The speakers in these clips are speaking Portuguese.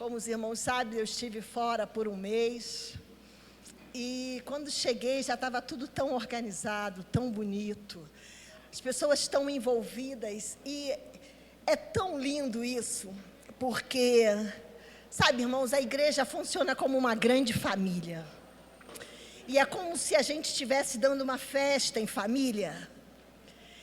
Como os irmãos sabem, eu estive fora por um mês. E quando cheguei, já estava tudo tão organizado, tão bonito. As pessoas tão envolvidas. E é tão lindo isso, porque, sabe, irmãos, a igreja funciona como uma grande família. E é como se a gente estivesse dando uma festa em família.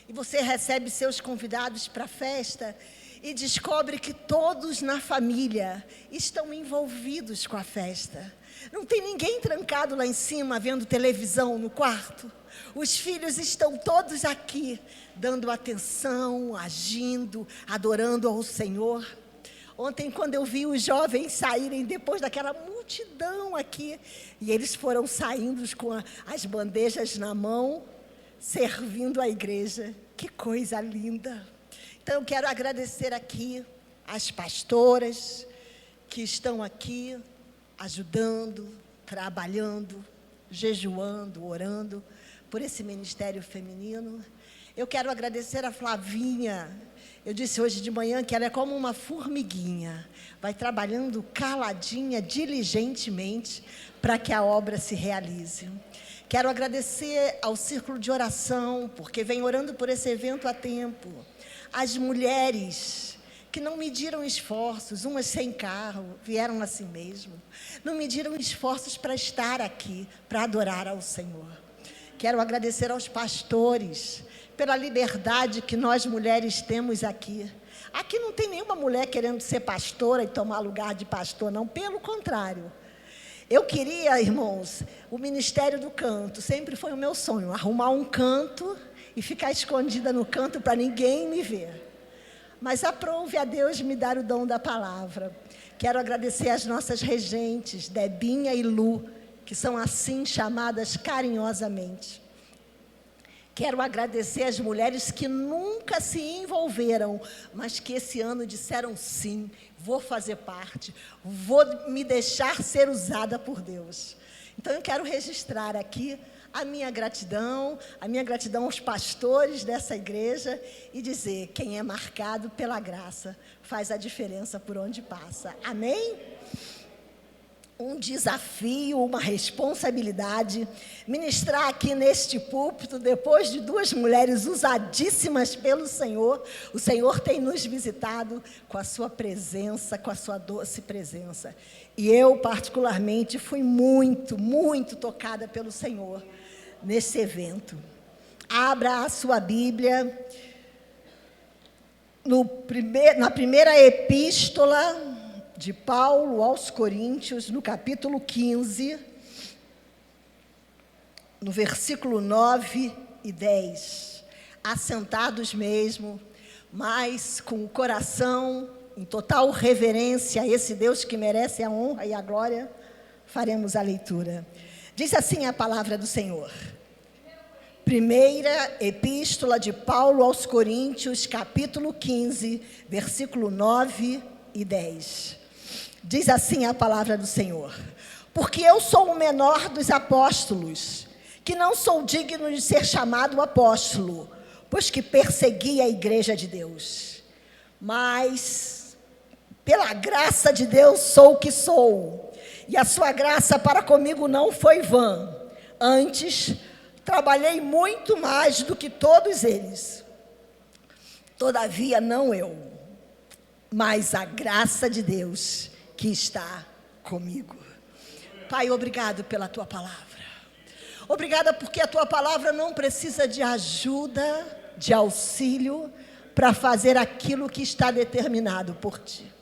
E você recebe seus convidados para a festa e descobre que todos na família estão envolvidos com a festa. Não tem ninguém trancado lá em cima vendo televisão no quarto. Os filhos estão todos aqui, dando atenção, agindo, adorando ao Senhor. Ontem, quando eu vi os jovens saírem depois daquela multidão aqui, e eles foram saindo com as bandejas na mão, servindo a igreja. Que coisa linda! Então, eu quero agradecer aqui às pastoras que estão aqui, ajudando, trabalhando, jejuando, orando por esse ministério feminino. Eu quero agradecer a Flavinha. Eu disse hoje de manhã que ela é como uma formiguinha, vai trabalhando caladinha, diligentemente, para que a obra se realize. Quero agradecer ao Círculo de Oração, porque vem orando por esse evento há tempo. As mulheres que não mediram esforços, umas sem carro, vieram assim mesmo. Não mediram esforços para estar aqui, para adorar ao Senhor. Quero agradecer aos pastores, pela liberdade que nós mulheres temos aqui. Aqui não tem nenhuma mulher querendo ser pastora e tomar lugar de pastor, não. Pelo contrário. Eu queria, irmãos, o ministério do canto, sempre foi o meu sonho, arrumar um canto e ficar escondida no canto para ninguém me ver. Mas aprove a Deus me dar o dom da palavra. Quero agradecer às nossas regentes, Debinha e Lu, que são assim chamadas carinhosamente. Quero agradecer às mulheres que nunca se envolveram, mas que esse ano disseram sim, vou fazer parte, vou me deixar ser usada por Deus. Então, eu quero registrar aqui a minha gratidão aos pastores dessa igreja e dizer, quem é marcado pela graça faz a diferença por onde passa. Amém? Um desafio, uma responsabilidade, ministrar aqui neste púlpito, depois de duas mulheres usadíssimas pelo Senhor. O Senhor tem nos visitado com a sua presença, com a sua doce presença. E eu, particularmente, fui muito, muito tocada pelo Senhor nesse evento. Abra a sua Bíblia na primeira epístola de Paulo aos Coríntios, no capítulo 15, no versículo 9 e 10. Assentados mesmo, mas com o coração em total reverência a esse Deus que merece a honra e a glória, faremos a leitura. Diz assim a palavra do Senhor. Primeira epístola de Paulo aos Coríntios, capítulo 15, versículo 9 e 10. Diz assim a palavra do Senhor. Porque eu sou o menor dos apóstolos, que não sou digno de ser chamado apóstolo, pois que persegui a igreja de Deus. Mas, pela graça de Deus, sou o que sou. E a sua graça para comigo não foi vã. Antes, trabalhei muito mais do que todos eles. Todavia, não eu, mas a graça de Deus que está comigo. Pai, obrigado pela tua palavra. Obrigada porque a tua palavra não precisa de ajuda, de auxílio, para fazer aquilo que está determinado por ti.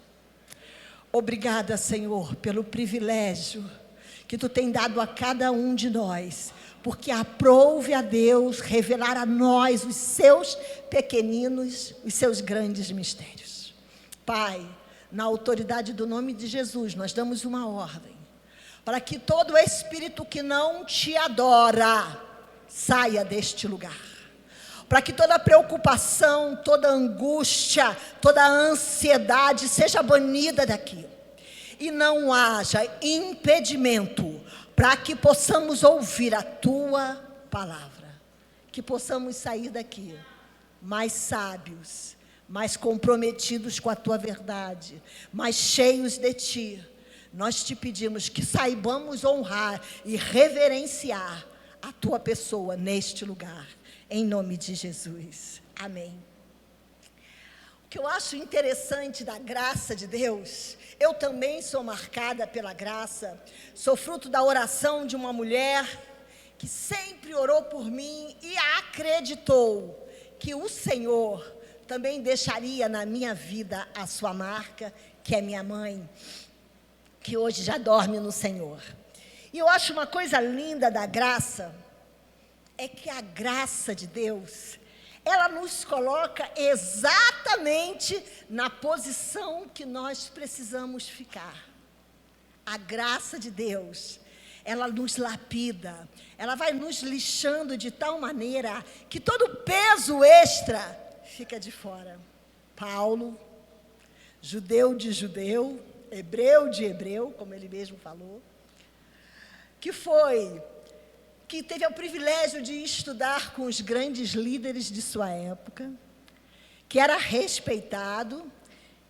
Obrigada, Senhor, pelo privilégio que tu tem dado a cada um de nós, porque aprouve a Deus revelar a nós os seus pequeninos, os seus grandes mistérios. Pai, na autoridade do nome de Jesus, nós damos uma ordem, para que todo espírito que não te adora, saia deste lugar. Para que toda preocupação, toda angústia, toda ansiedade seja banida daqui. E não haja impedimento para que possamos ouvir a tua palavra. Que possamos sair daqui mais sábios, mais comprometidos com a tua verdade, mais cheios de ti. Nós te pedimos que saibamos honrar e reverenciar a tua pessoa neste lugar, em nome de Jesus. Amém. O que eu acho interessante da graça de Deus, eu também sou marcada pela graça, sou fruto da oração de uma mulher que sempre orou por mim e acreditou que o Senhor também deixaria na minha vida a sua marca, que é minha mãe, que hoje já dorme no Senhor. E eu acho uma coisa linda da graça, é que a graça de Deus, ela nos coloca exatamente na posição que nós precisamos ficar. A graça de Deus, ela nos lapida, ela vai nos lixando de tal maneira que todo peso extra fica de fora. Paulo, judeu de judeu, hebreu de hebreu, como ele mesmo falou, que teve o privilégio de estudar com os grandes líderes de sua época, que era respeitado,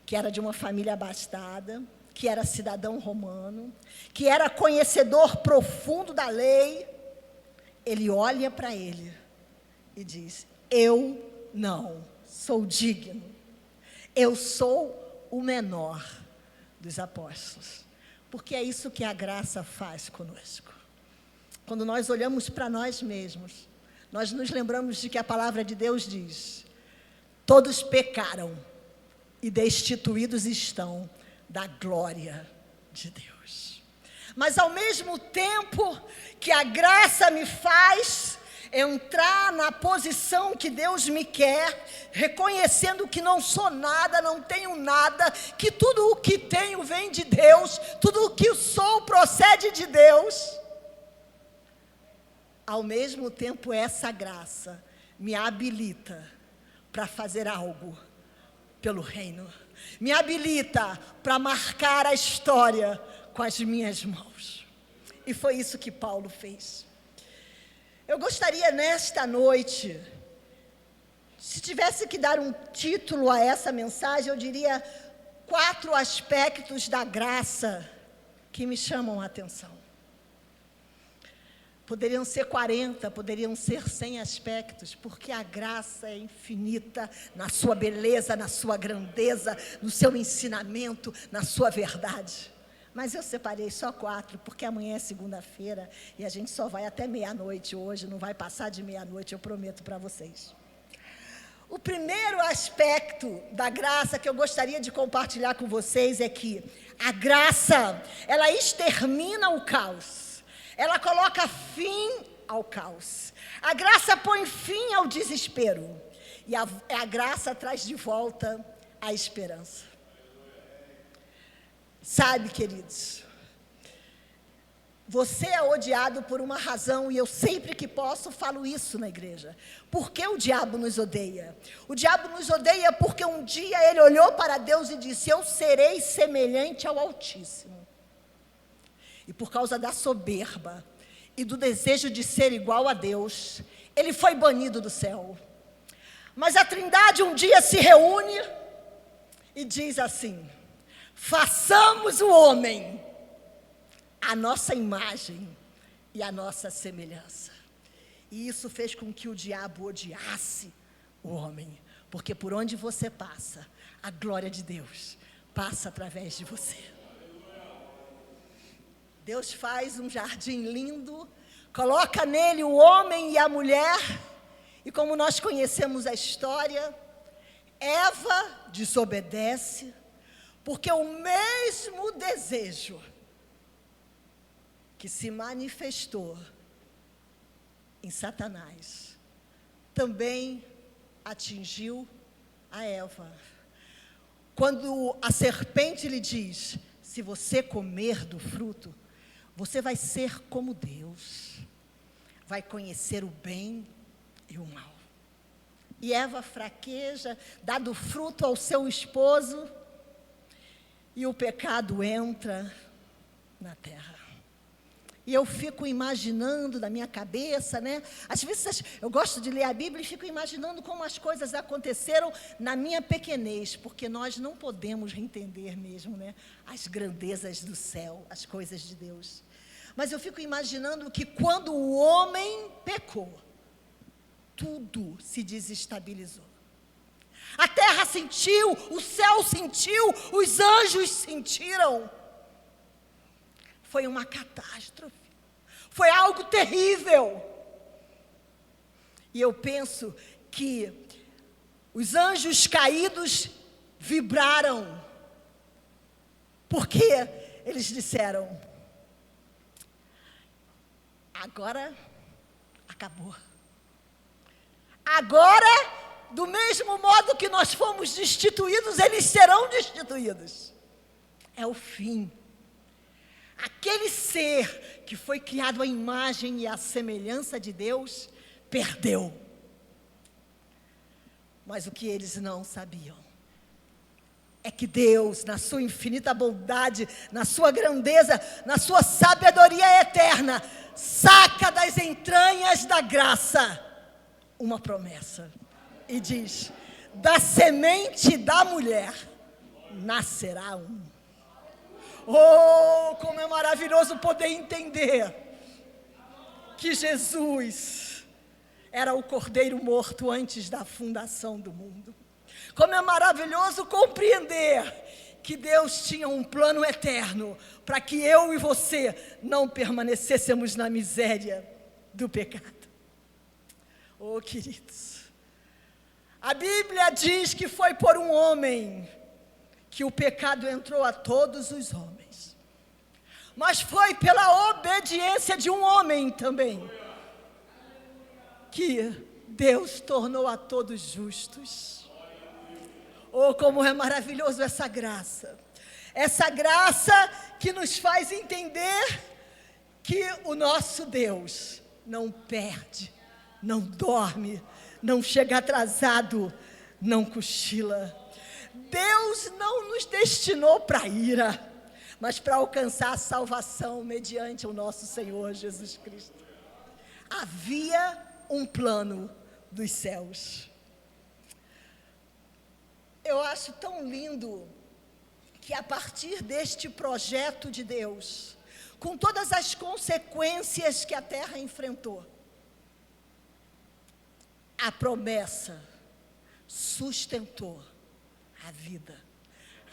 que era de uma família abastada, que era cidadão romano, que era conhecedor profundo da lei. Ele olha para ele e diz: eu não sou digno, eu sou o menor dos apóstolos. Porque é isso que a graça faz conosco. Quando nós olhamos para nós mesmos, nós nos lembramos de que a palavra de Deus diz: todos pecaram e destituídos estão da glória de Deus. Mas ao mesmo tempo que a graça me faz entrar na posição que Deus me quer, reconhecendo que não sou nada, não tenho nada, que tudo o que tenho vem de Deus, tudo o que sou procede de Deus. Ao mesmo tempo, essa graça me habilita para fazer algo pelo reino, me habilita para marcar a história com as minhas mãos. E foi isso que Paulo fez. Eu gostaria nesta noite, se tivesse que dar um título a essa mensagem, eu diria 4 aspectos da graça que me chamam a atenção. Poderiam ser 40, poderiam ser 100 aspectos, porque a graça é infinita na sua beleza, na sua grandeza, no seu ensinamento, na sua verdade. Mas eu separei só 4, porque amanhã é segunda-feira e a gente só vai até meia-noite hoje, não vai passar de meia-noite, eu prometo para vocês. O primeiro aspecto da graça que eu gostaria de compartilhar com vocês é que a graça, ela extermina o caos, ela coloca fim ao caos. A graça põe fim ao desespero e a graça traz de volta a esperança. Sabe, queridos, você é odiado por uma razão, e eu sempre que posso falo isso na igreja. Por que o diabo nos odeia? O diabo nos odeia porque um dia ele olhou para Deus e disse: eu serei semelhante ao Altíssimo. E por causa da soberba e do desejo de ser igual a Deus, ele foi banido do céu. Mas a Trindade um dia se reúne e diz assim: façamos o homem a nossa imagem e a nossa semelhança. E isso fez com que o diabo odiasse o homem, porque por onde você passa, a glória de Deus passa através de você. Deus faz um jardim lindo, coloca nele o homem e a mulher, e como nós conhecemos a história, Eva desobedece, porque o mesmo desejo que se manifestou em Satanás também atingiu a Eva. Quando a serpente lhe diz: se você comer do fruto, você vai ser como Deus, vai conhecer o bem e o mal. E Eva fraqueja, dá do fruto ao seu esposo, e o pecado entra na terra. E eu fico imaginando na minha cabeça, né? Às vezes eu gosto de ler a Bíblia e fico imaginando como as coisas aconteceram na minha pequenez, porque nós não podemos entender mesmo, né? As grandezas do céu, as coisas de Deus. Mas eu fico imaginando que quando o homem pecou, tudo se desestabilizou. A terra sentiu, o céu sentiu, os anjos sentiram. Foi uma catástrofe. Foi algo terrível. E eu penso que os anjos caídos vibraram. Porque eles disseram: agora acabou. Agora, do mesmo modo que nós fomos destituídos, eles serão destituídos. É o fim. Aquele ser que foi criado à imagem e à semelhança de Deus, perdeu. Mas o que eles não sabiam é que Deus, na sua infinita bondade, na sua grandeza, na sua sabedoria eterna, saca das entranhas da graça uma promessa. E diz: da semente da mulher nascerá um. Oh, como é maravilhoso poder entender que Jesus era o cordeiro morto antes da fundação do mundo. Como é maravilhoso compreender que Deus tinha um plano eterno para que eu e você não permanecêssemos na miséria do pecado. Oh, queridos, a Bíblia diz que foi por um homem que o pecado entrou a todos os homens. Mas foi pela obediência de um homem também que Deus tornou a todos justos. Oh, como é maravilhoso essa graça. Essa graça que nos faz entender que o nosso Deus não perde, não dorme, não chega atrasado, não cochila. Deus não nos destinou para a ira, mas para alcançar a salvação mediante o nosso Senhor Jesus Cristo. Havia um plano dos céus. Eu acho tão lindo que a partir deste projeto de Deus, com todas as consequências que a terra enfrentou, a promessa sustentou a vida.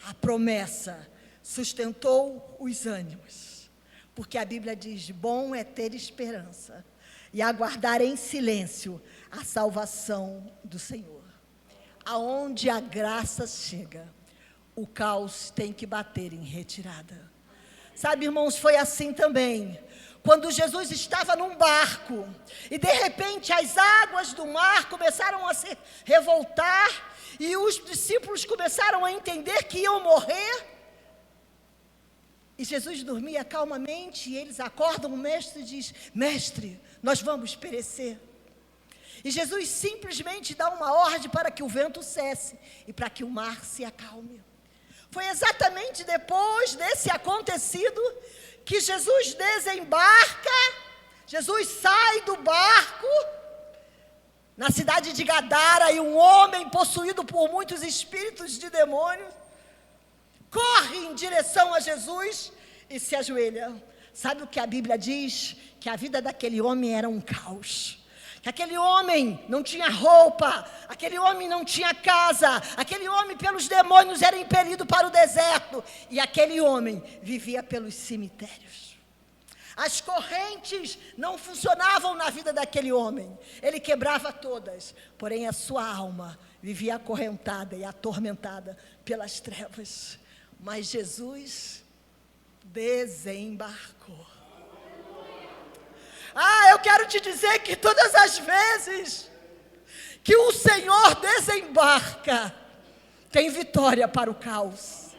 A promessa sustentou os ânimos. Porque a Bíblia diz: bom é ter esperança e aguardar em silêncio a salvação do Senhor. Aonde a graça chega, o caos tem que bater em retirada. Sabe, irmãos, foi assim também. Quando Jesus estava num barco e de repente as águas do mar começaram a se revoltar e os discípulos começaram a entender que iam morrer. E Jesus dormia calmamente e eles acordam o mestre e diz: mestre, nós vamos perecer. E Jesus simplesmente dá uma ordem para que o vento cesse e para que o mar se acalme. Foi exatamente depois desse acontecido que Jesus desembarca, Jesus sai do barco na cidade de Gadara, e um homem possuído por muitos espíritos de demônios corre em direção a Jesus e se ajoelha. Sabe o que a Bíblia diz? Que a vida daquele homem era um caos. Que aquele homem não tinha roupa, aquele homem não tinha casa, aquele homem pelos demônios era impelido para o deserto, e aquele homem vivia pelos cemitérios. As correntes não funcionavam na vida daquele homem, ele quebrava todas, porém a sua alma vivia acorrentada e atormentada pelas trevas. Mas Jesus desembarcou. Eu quero te dizer que todas as vezes que o Senhor desembarca, tem vitória para o caos,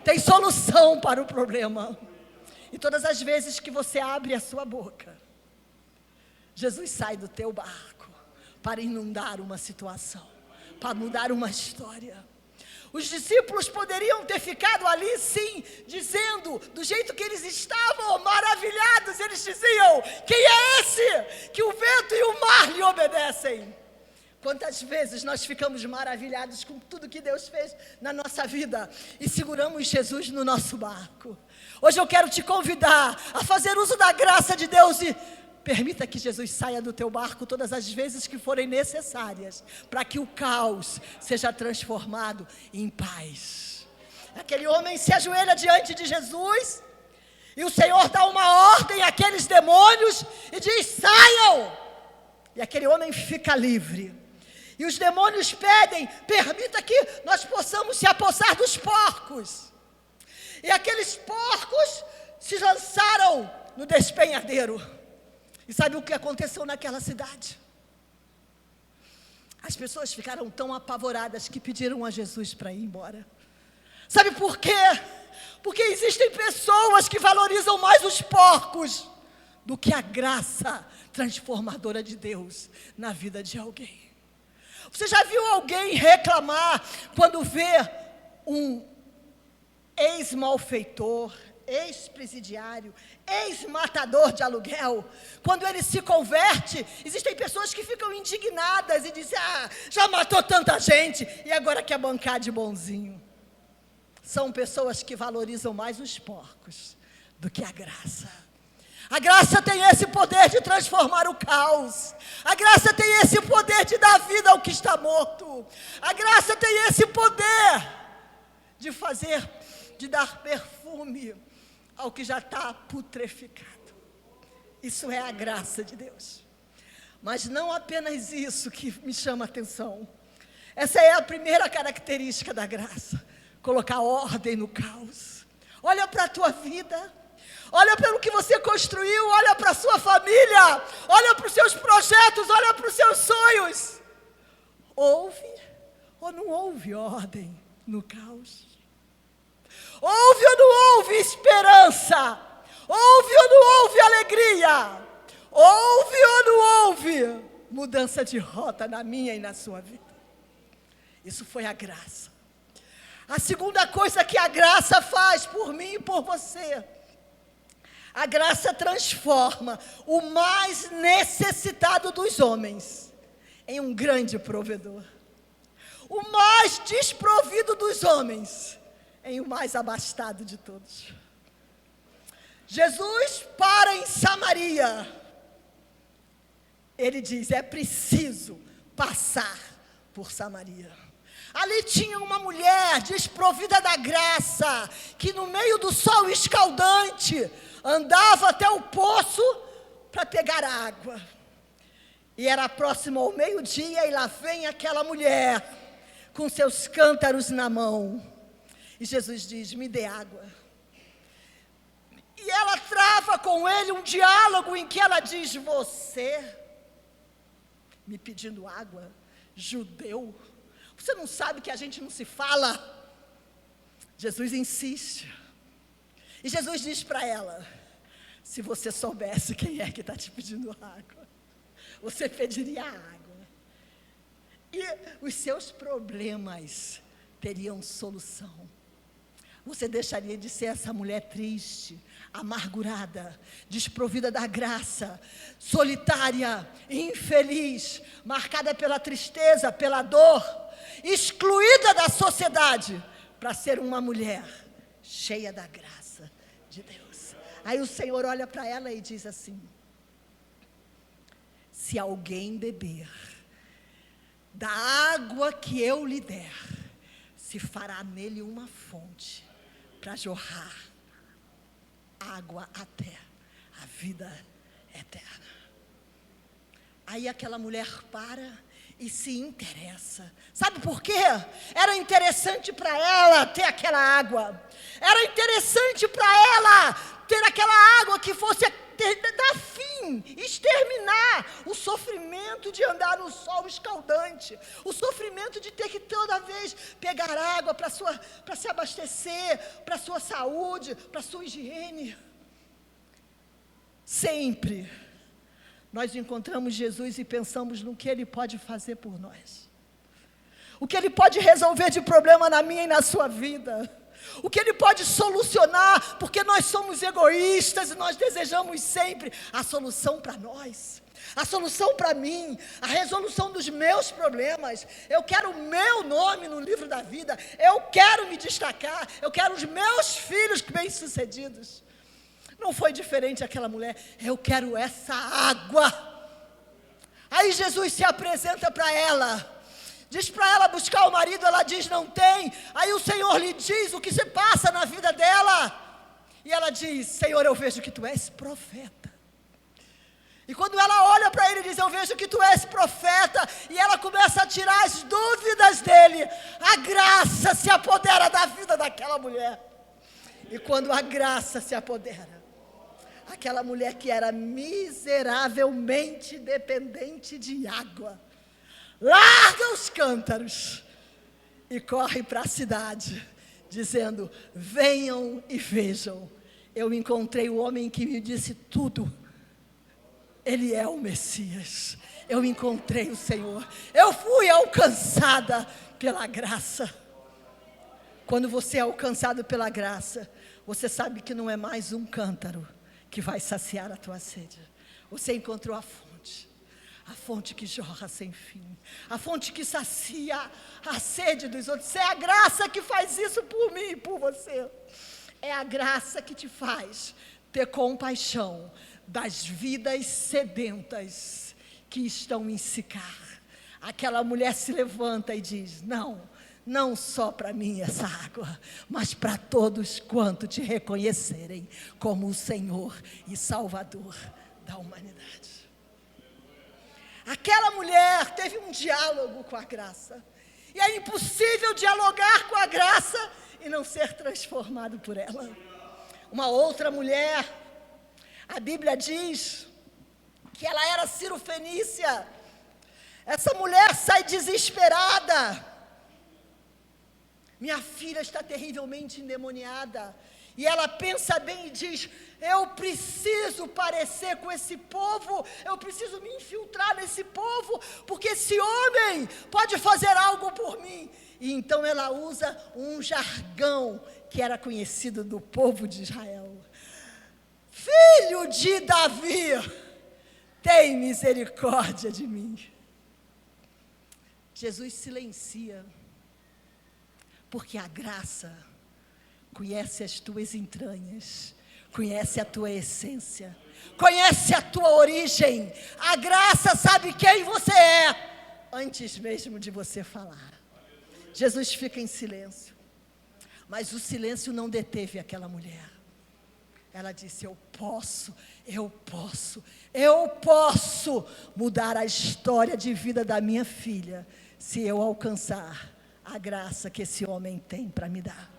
tem solução para o problema. E todas as vezes que você abre a sua boca, Jesus sai do teu barco para inundar uma situação, para mudar uma história. Os discípulos poderiam ter ficado ali, sim, dizendo, do jeito que eles estavam, maravilhados. Eles diziam: quem é esse que o vento e o mar lhe obedecem? Quantas vezes nós ficamos maravilhados com tudo que Deus fez na nossa vida e seguramos Jesus no nosso barco. Hoje eu quero te convidar a fazer uso da graça de Deus e permita que Jesus saia do teu barco todas as vezes que forem necessárias, para que o caos seja transformado em paz. Aquele homem se ajoelha diante de Jesus e o Senhor dá uma ordem àqueles demônios e diz: saiam! E aquele homem fica livre. E os demônios pedem: permita que nós possamos se apossar dos porcos. E aqueles porcos se lançaram no despenhadeiro. E sabe o que aconteceu naquela cidade? As pessoas ficaram tão apavoradas que pediram a Jesus para ir embora. Sabe por quê? Porque existem pessoas que valorizam mais os porcos do que a graça transformadora de Deus na vida de alguém. Você já viu alguém reclamar quando vê um ex-malfeitor, ex-presidiário, ex-matador de aluguel? Quando ele se converte, existem pessoas que ficam indignadas e dizem: já matou tanta gente e agora quer bancar de bonzinho. São pessoas que valorizam mais os porcos do que a graça. A graça tem esse poder de transformar o caos. A graça tem esse poder de dar vida ao que está morto. A graça tem esse poder de dar perfume ao que já está putreficado. Isso é a graça de Deus. Mas não apenas isso que me chama a atenção. Essa é a primeira característica da graça: colocar ordem no caos. Olha para a tua vida. Olha pelo que você construiu, olha para a sua família, olha para os seus projetos, olha para os seus sonhos. Houve ou não houve ordem no caos? Houve ou não houve esperança? Houve ou não houve alegria? Houve ou não houve mudança de rota na minha e na sua vida? Isso foi a graça. A segunda coisa que a graça faz por mim e por você: a graça transforma o mais necessitado dos homens em um grande provedor. O mais desprovido dos homens em o mais abastado de todos. Jesus para em Samaria. Ele diz: é preciso passar por Samaria. Ali tinha uma mulher desprovida da graça, que no meio do sol escaldante andava até o poço para pegar água. E era próximo ao meio-dia, e lá vem aquela mulher com seus cântaros na mão. E Jesus diz: me dê água. E ela trava com ele um diálogo em que ela diz: você me pedindo água? Judeu? Você não sabe que a gente não se fala? Jesus insiste. E Jesus diz para ela: se você soubesse quem é que está te pedindo água, você pediria água. E os seus problemas teriam solução. Você deixaria de ser essa mulher triste, amargurada, desprovida da graça, solitária, infeliz, marcada pela tristeza, pela dor, excluída da sociedade, para ser uma mulher cheia da graça de Deus. Aí o Senhor olha para ela e diz assim: se alguém beber da água que eu lhe der, se fará nele uma fonte para jorrar água até a vida eterna. Aí aquela mulher para e se interessa. Sabe por quê? Era interessante para ela ter aquela água. Era interessante para ela ter aquela água que fosse dar fim, exterminar o sofrimento de andar no sol escaldante, o sofrimento de ter que toda vez pegar água para se abastecer, para a sua saúde, para a sua higiene. Sempre nós encontramos Jesus e pensamos no que Ele pode fazer por nós. o que Ele pode resolver de problema na minha e na sua vida, o que Ele pode solucionar, porque nós somos egoístas e nós desejamos sempre a solução para nós, a solução para mim, a resolução dos meus problemas. Eu quero o meu nome no livro da vida, eu quero me destacar, eu quero os meus filhos bem-sucedidos. Não foi diferente aquela mulher. Eu quero essa água. Aí Jesus se apresenta para ela, diz para ela buscar o marido, ela diz não tem. Aí o Senhor lhe diz o que se passa na vida dela, e ela diz: Senhor, eu vejo que tu és profeta. E quando ela olha para ele e diz: eu vejo que tu és profeta, e ela começa a tirar as dúvidas dele, a graça se apodera da vida daquela mulher. E quando a graça se apodera, aquela mulher que era miseravelmente dependente de água, larga os cântaros e corre para a cidade, dizendo: venham e vejam, eu encontrei o homem que me disse tudo. Ele é o Messias. Eu encontrei o Senhor. Eu fui alcançada pela graça. Quando você é alcançado pela graça, você sabe que não é mais um cântaro que vai saciar a tua sede. Você encontrou a fonte que jorra sem fim, a fonte que sacia a sede dos outros. É a graça que faz isso por mim e por você. É a graça que te faz ter compaixão das vidas sedentas que estão em secar. Aquela mulher se levanta e diz: não só para mim essa água, mas para todos quanto te reconhecerem como o Senhor e Salvador da humanidade. Aquela mulher teve um diálogo com a graça, e é impossível dialogar com a graça e não ser transformado por ela. Uma outra mulher, a Bíblia diz que ela era cirofenícia. Essa mulher sai desesperada. Minha filha está terrivelmente endemoniada. E ela pensa bem e diz: eu preciso parecer com esse povo, eu preciso me infiltrar nesse povo, porque esse homem pode fazer algo por mim. E então ela usa um jargão que era conhecido do povo de Israel: filho de Davi, tem misericórdia de mim. Jesus silencia, porque a graça conhece as tuas entranhas, conhece a tua essência, conhece a tua origem. A graça sabe quem você é, antes mesmo de você falar. Jesus fica em silêncio, mas o silêncio não deteve aquela mulher. Ela disse: eu posso mudar a história de vida da minha filha, se eu alcançar a graça que esse homem tem para me dar.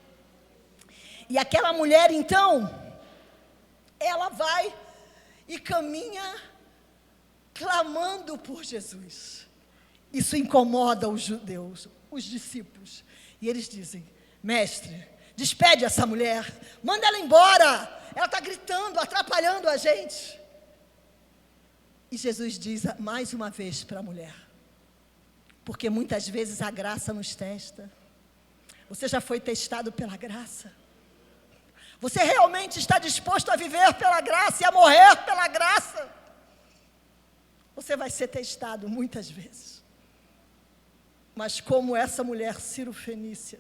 E aquela mulher então, ela vai e caminha clamando por Jesus. Isso incomoda os judeus, os discípulos, e eles dizem: mestre, despede essa mulher, manda ela embora, ela está gritando, atrapalhando a gente. E Jesus diz mais uma vez para a mulher, porque muitas vezes a graça nos testa. Você já foi testado pela graça? Você realmente está disposto a viver pela graça e a morrer pela graça? Você vai ser testado muitas vezes. Mas como essa mulher cirofenícia,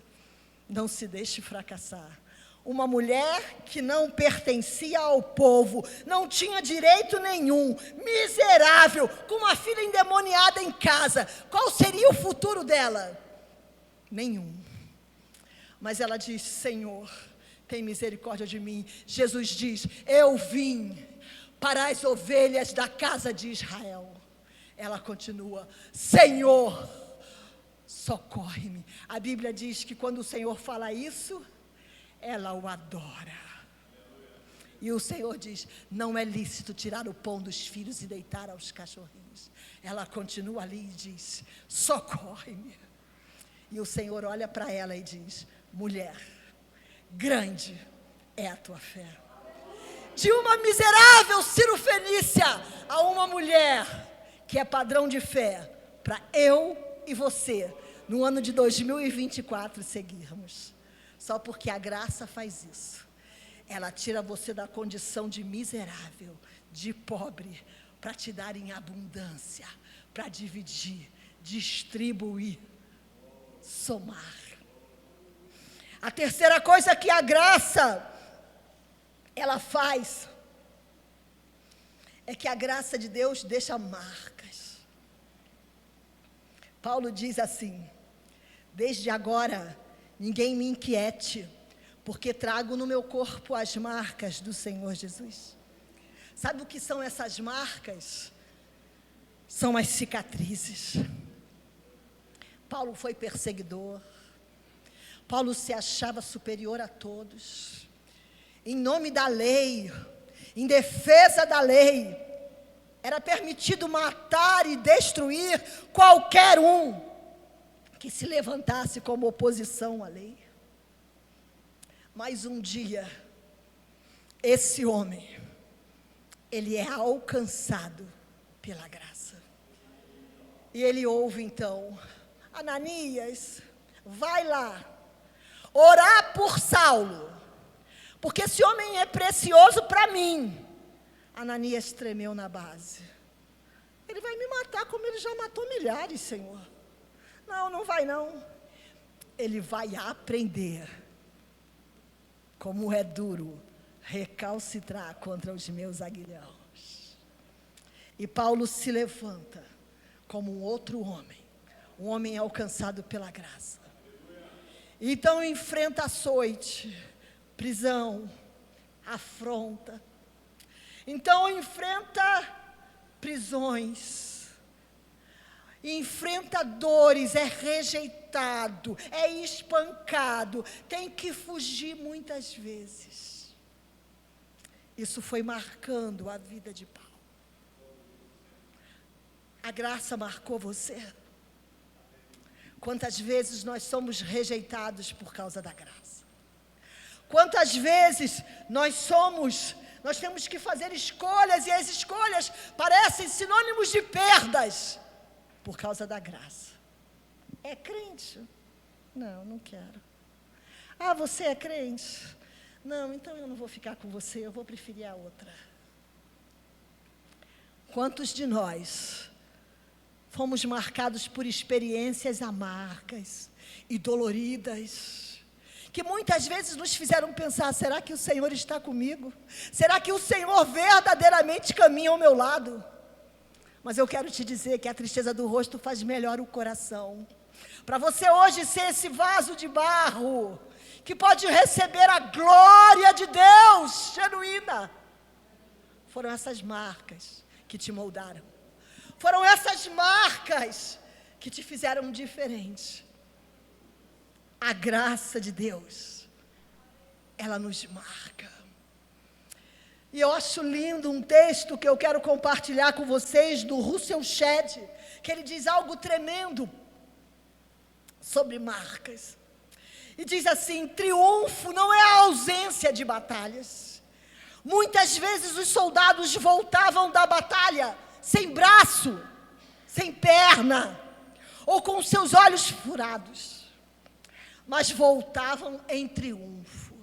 não se deixe fracassar. Uma mulher que não pertencia ao povo, não tinha direito nenhum, miserável, com uma filha endemoniada em casa. Qual seria o futuro dela? Nenhum. Mas ela diz: Senhor, tem misericórdia de mim. Jesus diz: eu vim para as ovelhas da casa de Israel. Ela continua: Senhor, socorre-me. A Bíblia diz que quando o Senhor fala isso, ela o adora. E o Senhor diz: não é lícito tirar o pão dos filhos e deitar aos cachorrinhos. Ela continua ali e diz: socorre-me. E o Senhor olha para ela e diz: mulher, grande é a tua fé. De uma miserável cirofenícia a uma mulher que é padrão de fé para eu e você no ano de 2024 seguirmos. Só porque a graça faz isso. Ela tira você da condição de miserável, de pobre, para te dar em abundância, para dividir, distribuir, somar. A terceira coisa que a graça, ela faz, é que a graça de Deus deixa marcas. Paulo diz assim: desde agora, ninguém me inquiete, porque trago no meu corpo as marcas do Senhor Jesus. Sabe o que são essas marcas? São as cicatrizes. Paulo foi perseguidor. Paulo se achava superior a todos. Em nome da lei, em defesa da lei, era permitido matar e destruir qualquer um que se levantasse como oposição à lei. Mas um dia, esse homem, ele é alcançado pela graça. E ele ouve então: Ananias, vai lá, orar por Saulo, porque esse homem é precioso para mim. Ananias tremeu na base. Ele vai me matar como ele já matou milhares, Senhor. Não, não vai não. Ele vai aprender como é duro recalcitrar contra os meus aguilhões. E Paulo se levanta como um outro homem, um homem alcançado pela graça. Então enfrenta açoite, prisão, afronta. Então enfrenta prisões, enfrenta dores, é rejeitado, é espancado, tem que fugir muitas vezes. Isso foi marcando a vida de Paulo. A graça marcou você? Quantas vezes nós somos rejeitados por causa da graça? Quantas vezes nós temos que fazer escolhas, e as escolhas parecem sinônimos de perdas, por causa da graça. É crente? Não, não quero. Ah, você é crente? Não, então eu não vou ficar com você, eu vou preferir a outra. Quantos de nós fomos marcados por experiências amargas e doloridas, que muitas vezes nos fizeram pensar: será que o Senhor está comigo? Será que o Senhor verdadeiramente caminha ao meu lado? Mas eu quero te dizer que a tristeza do rosto faz melhor o coração. Para você hoje ser esse vaso de barro, que pode receber a glória de Deus genuína, foram essas marcas que te moldaram. Foram essas marcas que te fizeram diferente. A graça de Deus, ela nos marca. E eu acho lindo um texto que eu quero compartilhar com vocês, do Russell Shedd, que ele diz algo tremendo sobre marcas. E diz assim: triunfo não é a ausência de batalhas. Muitas vezes os soldados voltavam da batalha sem braço, sem perna, ou com seus olhos furados, mas voltavam em triunfo.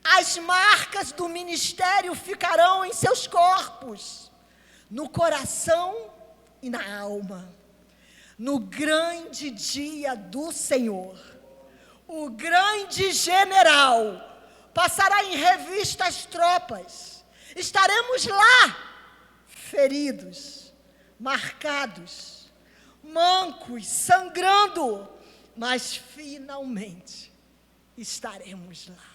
As marcas do ministério ficarão em seus corpos, no coração e na alma. No grande dia do Senhor, o grande general passará em revista as tropas. Estaremos lá, feridos, marcados, mancos, sangrando, mas finalmente estaremos lá.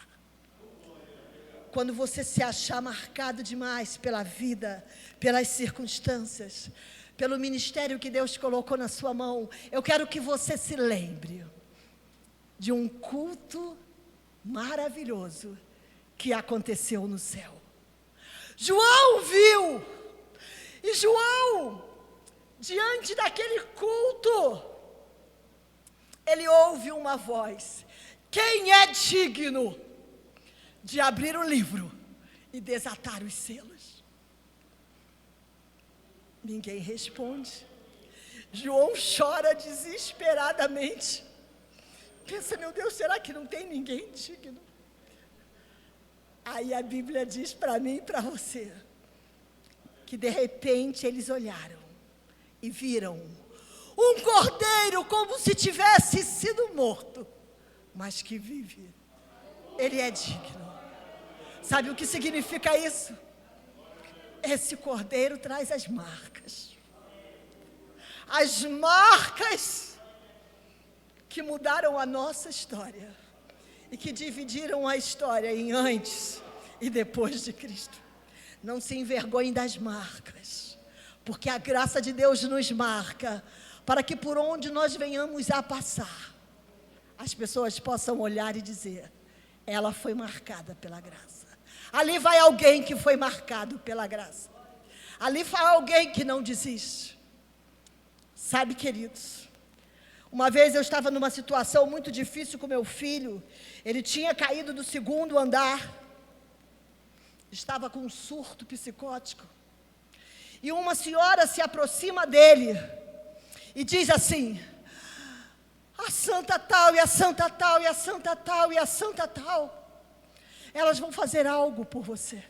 Quando você se achar marcado demais pela vida, pelas circunstâncias, pelo ministério que Deus colocou na sua mão, eu quero que você se lembre de um culto maravilhoso que aconteceu no céu. João viu, e João, diante daquele culto, ele ouve uma voz: quem é digno de abrir o livro e desatar os selos? Ninguém responde. João chora desesperadamente. Pensa, meu Deus, será que não tem ninguém digno? Aí a Bíblia diz para mim e para você, que de repente eles olharam e viram um cordeiro como se tivesse sido morto, mas que vive. Ele é digno. Sabe o que significa isso? Esse cordeiro traz as marcas. As marcas que mudaram a nossa história e que dividiram a história em antes e depois de Cristo. Não se envergonhem das marcas, porque a graça de Deus nos marca, para que por onde nós venhamos a passar, as pessoas possam olhar e dizer, ela foi marcada pela graça. Ali vai alguém que foi marcado pela graça. Ali vai alguém que não desiste. Sabe, queridos, uma vez eu estava numa situação muito difícil com meu filho. Ele tinha caído do 2º andar. Estava com um surto psicótico. E uma senhora se aproxima dele e diz assim, a santa tal, e a santa tal, e a santa tal, e a santa tal, elas vão fazer algo por você.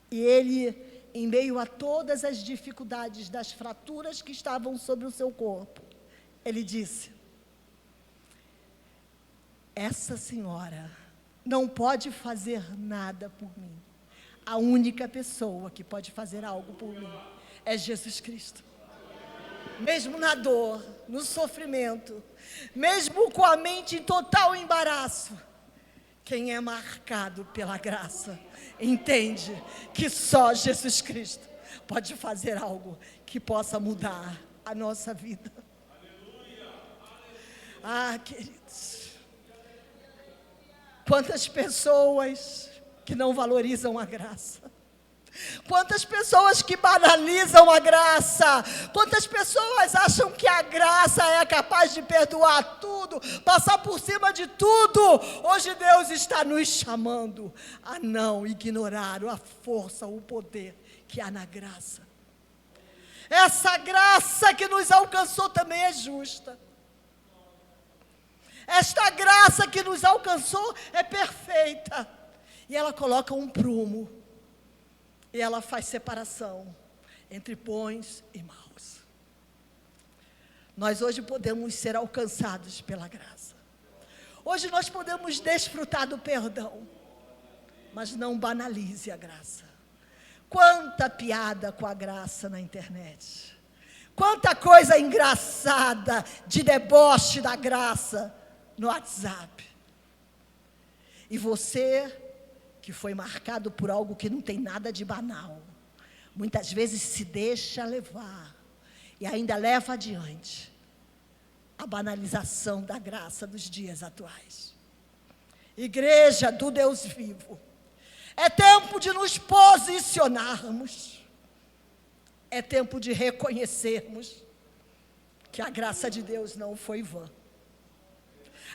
E ele, em meio a todas as dificuldades das fraturas que estavam sobre o seu corpo, ele disse, essa senhora não pode fazer nada por mim. A única pessoa que pode fazer algo por mim é Jesus Cristo. Mesmo na dor, no sofrimento, mesmo com a mente em total embaraço, quem é marcado pela graça, entende que só Jesus Cristo pode fazer algo que possa mudar a nossa vida. Ah, queridos, quantas pessoas que não valorizam a graça, quantas pessoas que banalizam a graça, quantas pessoas acham que a graça é capaz de perdoar tudo, passar por cima de tudo. Hoje Deus está nos chamando a não ignorar a força, o poder que há na graça. Essa graça que nos alcançou também é justa. Esta graça que nos alcançou é perfeita. E ela coloca um prumo. E ela faz separação entre bons e maus. Nós hoje podemos ser alcançados pela graça. Hoje nós podemos desfrutar do perdão. Mas não banalize a graça. Quanta piada com a graça na internet. Quanta coisa engraçada de deboche da graça no WhatsApp. E você que foi marcado por algo que não tem nada de banal, muitas vezes se deixa levar e ainda leva adiante a banalização da graça dos dias atuais. Igreja do Deus vivo, é tempo de nos posicionarmos, é tempo de reconhecermos que a graça de Deus não foi vã.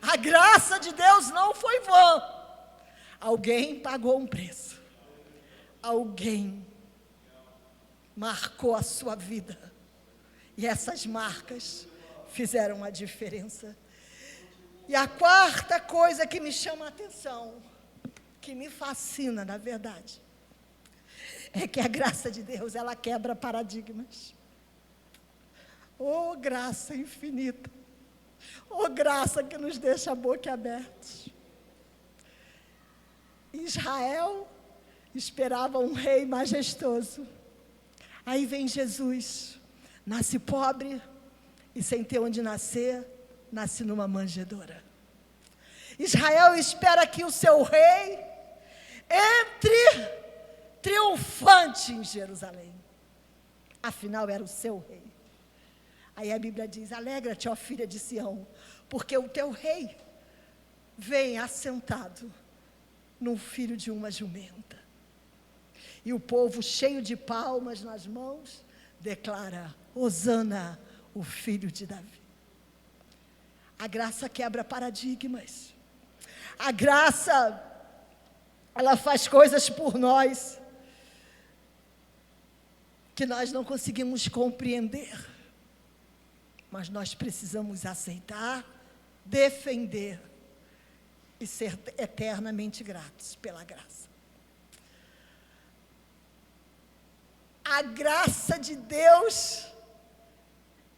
A graça de Deus não foi vã. Alguém pagou um preço. Alguém marcou a sua vida. E essas marcas fizeram a diferença. E a quarta coisa que me chama a atenção, que me fascina, na verdade, é que a graça de Deus, ela quebra paradigmas. Oh, graça infinita. Oh, graça que nos deixa boquiabertos. Israel esperava um rei majestoso. Aí vem Jesus, nasce pobre e sem ter onde nascer, nasce numa manjedoura. Israel espera que o seu rei entre triunfante em Jerusalém. Afinal, era o seu rei. Aí a Bíblia diz, alegra-te, ó filha de Sião, porque o teu rei vem assentado num filho de uma jumenta. E o povo, cheio de palmas nas mãos, declara, Hosana, o filho de Davi. A graça quebra paradigmas. A graça, ela faz coisas por nós que nós não conseguimos compreender. mas nós precisamos aceitar, defender e ser eternamente gratos pela graça. A graça de Deus,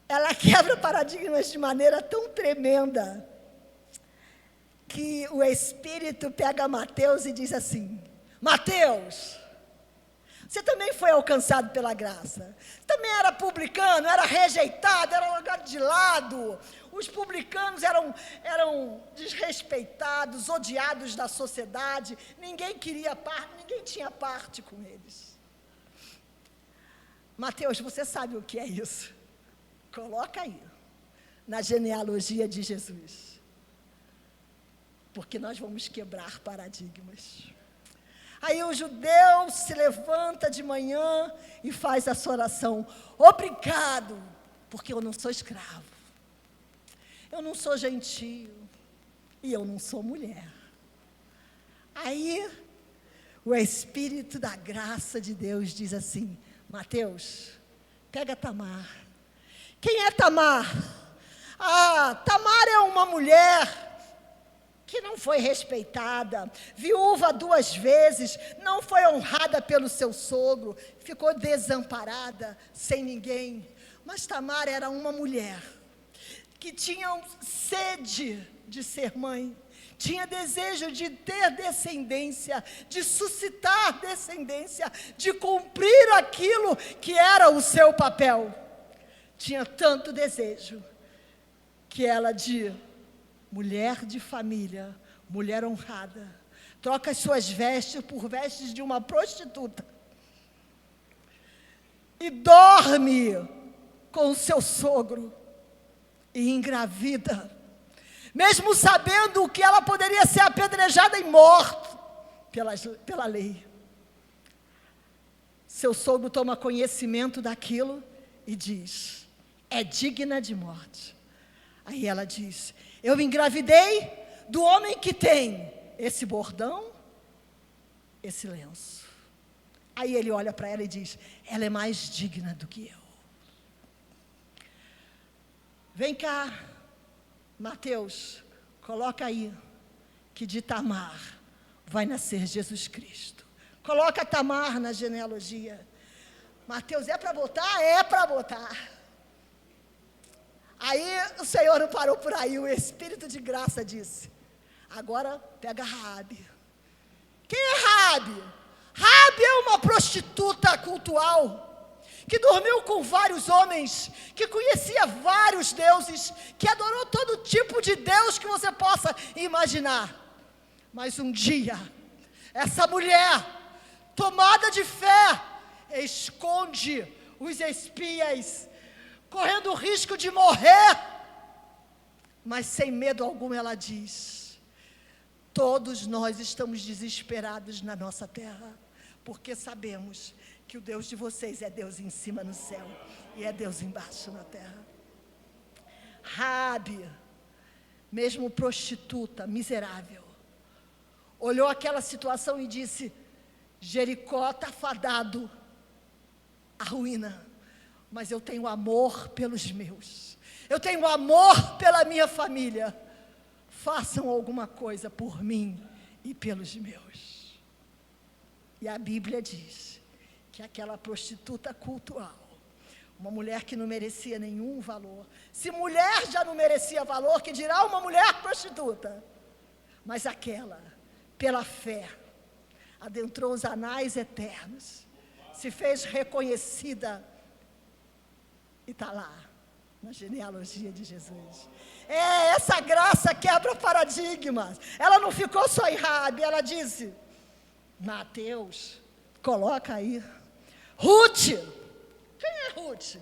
ela quebra paradigmas de maneira tão tremenda, que o Espírito pega Mateus e diz assim: Mateus, você também foi alcançado pela graça. Também era publicano, era rejeitado, era largado de lado. Os publicanos eram desrespeitados, odiados da sociedade. Ninguém tinha parte com eles. Mateus, você sabe o que é isso? Coloca aí, na genealogia de Jesus. Porque nós vamos quebrar paradigmas. Aí o judeu se levanta de manhã e faz essa oração: obrigado, porque eu não sou escravo, eu não sou gentio e eu não sou mulher. Aí o Espírito da graça de Deus diz assim: Mateus, pega Tamar. Quem é Tamar? Tamar é uma mulher que não foi respeitada, viúva 2 vezes, não foi honrada pelo seu sogro, ficou desamparada, sem ninguém. Mas Tamar era uma mulher que tinha sede de ser mãe, tinha desejo de ter descendência, de suscitar descendência, de cumprir aquilo que era o seu papel. Tinha tanto desejo que ela, de mulher de família, mulher honrada, troca as suas vestes por vestes de uma prostituta e dorme com o seu sogro e engravida, mesmo sabendo que ela poderia ser apedrejada e morta pela lei. Seu sogro toma conhecimento daquilo e diz: é digna de morte. Aí ela diz: eu engravidei do homem que tem esse bordão, esse lenço. Aí ele olha para ela e diz: ela é mais digna do que eu. Vem cá, Mateus, coloca aí que de Tamar vai nascer Jesus Cristo. Coloca Tamar na genealogia. Mateus, é para botar? É para botar. Aí o Senhor não parou por aí, o Espírito de graça disse: agora pega Raabe. Quem é Raabe? Raabe é uma prostituta cultual, que dormiu com vários homens, que conhecia vários deuses, que adorou todo tipo de Deus que você possa imaginar. Mas um dia, essa mulher, tomada de fé, esconde os espias, correndo o risco de morrer, mas sem medo algum ela diz: todos nós estamos desesperados na nossa terra, porque sabemos que o Deus de vocês é Deus em cima no céu e é Deus embaixo na terra. Raabe, mesmo prostituta, miserável, olhou aquela situação e disse: Jericó está fadado à ruína, mas eu tenho amor pelos meus, eu tenho amor pela minha família, façam alguma coisa por mim e pelos meus. E a Bíblia diz que aquela prostituta cultual, uma mulher que não merecia nenhum valor, se mulher já não merecia valor, que dirá uma mulher prostituta, mas aquela, pela fé, adentrou os anais eternos, se fez reconhecida e está lá, na genealogia de Jesus. Essa graça quebra paradigmas. Ela não ficou só em Raabe, ela disse: Mateus, coloca aí, Ruth. Quem é Ruth?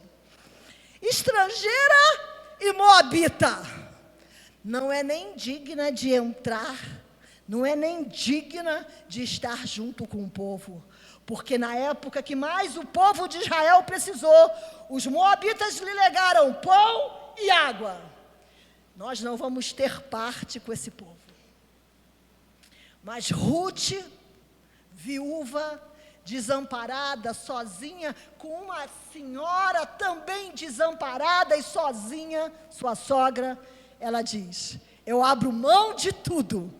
Estrangeira e moabita. Não é nem digna de entrar, não é nem digna de estar junto com o povo. Porque na época que mais o povo de Israel precisou, os moabitas lhe legaram pão e água. Nós não vamos ter parte com esse povo. Mas Ruth, viúva, desamparada, sozinha, com uma senhora também desamparada e sozinha, sua sogra, ela diz: eu abro mão de tudo,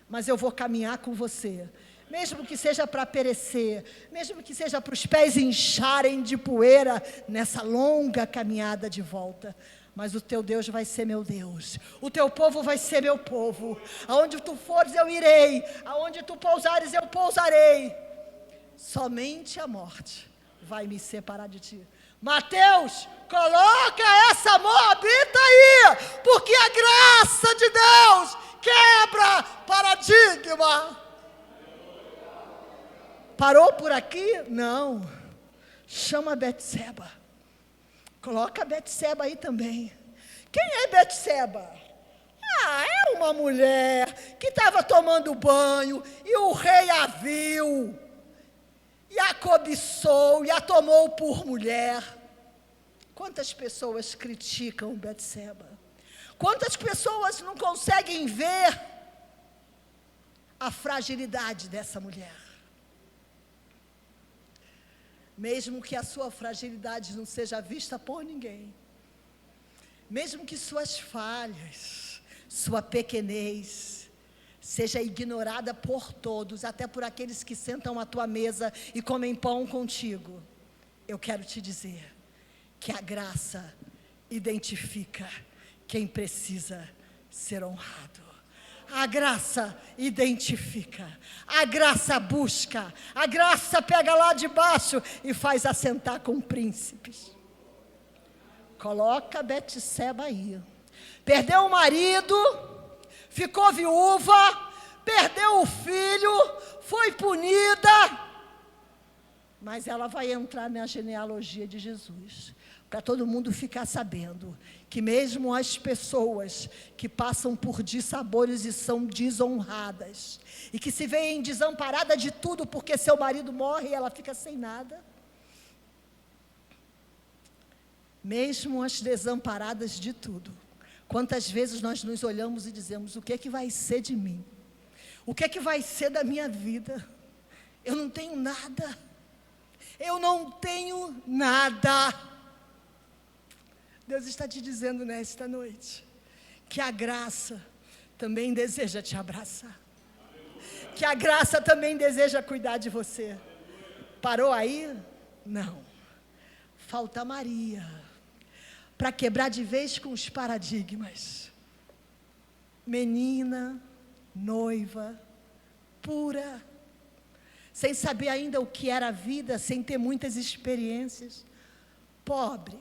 mas eu vou caminhar com você, mesmo que seja para perecer, mesmo que seja para os pés incharem de poeira, nessa longa caminhada de volta. Mas o teu Deus vai ser meu Deus, o teu povo vai ser meu povo, aonde tu fores eu irei, aonde tu pousares eu pousarei, somente a morte vai me separar de ti. Mateus, coloca essa moabita aí, porque a graça de Deus quebra paradigma. Parou por aqui? Não. Chama Betseba. Coloca Betseba aí também. Quem é Betseba? É uma mulher que estava tomando banho e o rei a viu, e a cobiçou, e a tomou por mulher. Quantas pessoas criticam Betseba? Quantas pessoas não conseguem ver a fragilidade dessa mulher? Mesmo que a sua fragilidade não seja vista por ninguém, mesmo que suas falhas, sua pequenez, seja ignorada por todos, até por aqueles que sentam à tua mesa e comem pão contigo, eu quero te dizer que a graça identifica quem precisa ser honrado. A graça identifica, a graça busca, a graça pega lá de baixo e faz assentar com príncipes. Coloca Betseba aí. Perdeu o marido, ficou viúva, perdeu o filho, foi punida, mas ela vai entrar na genealogia de Jesus, para todo mundo ficar sabendo que mesmo as pessoas que passam por dissabores e são desonradas, e que se veem desamparadas de tudo porque seu marido morre e ela fica sem nada, mesmo as desamparadas de tudo, quantas vezes nós nos olhamos e dizemos: o que é que vai ser de mim? O que é que vai ser da minha vida? Eu não tenho nada, eu não tenho nada. Deus está te dizendo nesta noite que a graça também deseja te abraçar, que a graça também deseja cuidar de você. Parou aí? Não. Falta Maria para quebrar de vez com os paradigmas. Menina, noiva, pura, sem saber ainda o que era a vida, sem ter muitas experiências, pobre,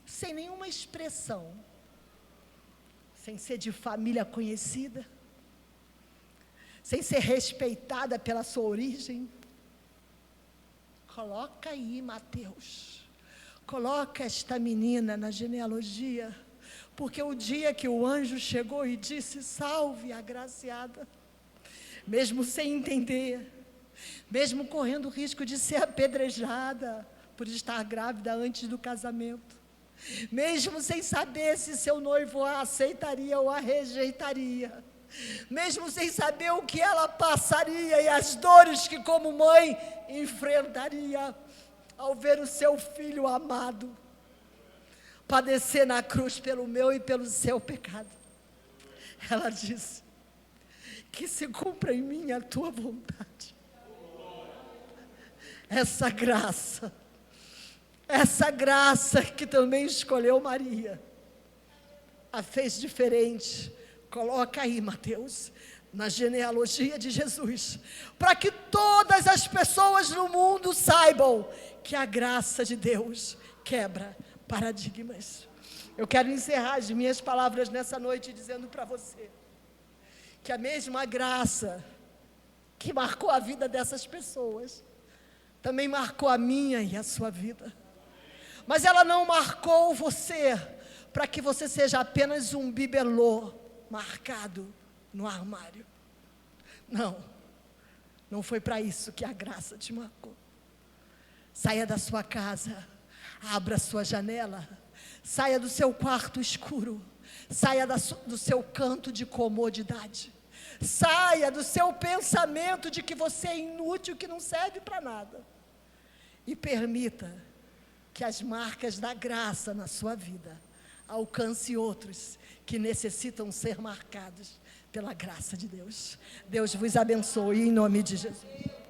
sem nenhuma expressão, sem ser de família conhecida, sem ser respeitada pela sua origem. Coloca aí, Mateus, coloca esta menina na genealogia, porque o dia que o anjo chegou e disse: salve a agraciada, mesmo sem entender, mesmo correndo o risco de ser apedrejada por estar grávida antes do casamento, mesmo sem saber se seu noivo a aceitaria ou a rejeitaria, mesmo sem saber o que ela passaria e as dores que como mãe enfrentaria ao ver o seu filho amado padecer na cruz pelo meu e pelo seu pecado, ela disse: que se cumpra em mim a tua vontade. Essa graça que também escolheu Maria, a fez diferente. Coloca aí, Mateus, na genealogia de Jesus, para que todas as pessoas no mundo saibam que a graça de Deus quebra paradigmas. Eu quero encerrar as minhas palavras nessa noite dizendo para você que a mesma graça que marcou a vida dessas pessoas também marcou a minha e a sua vida. Mas ela não marcou você para que você seja apenas um bibelô marcado no armário. Não foi para isso que a graça te marcou. Saia da sua casa, abra a sua janela, saia do seu quarto escuro, saia do seu canto de comodidade, Saia do seu pensamento de que você é inútil, que não serve para nada. E permita que as marcas da graça na sua vida alcance outros que necessitam ser marcados pela graça de Deus. Deus vos abençoe em nome de Jesus.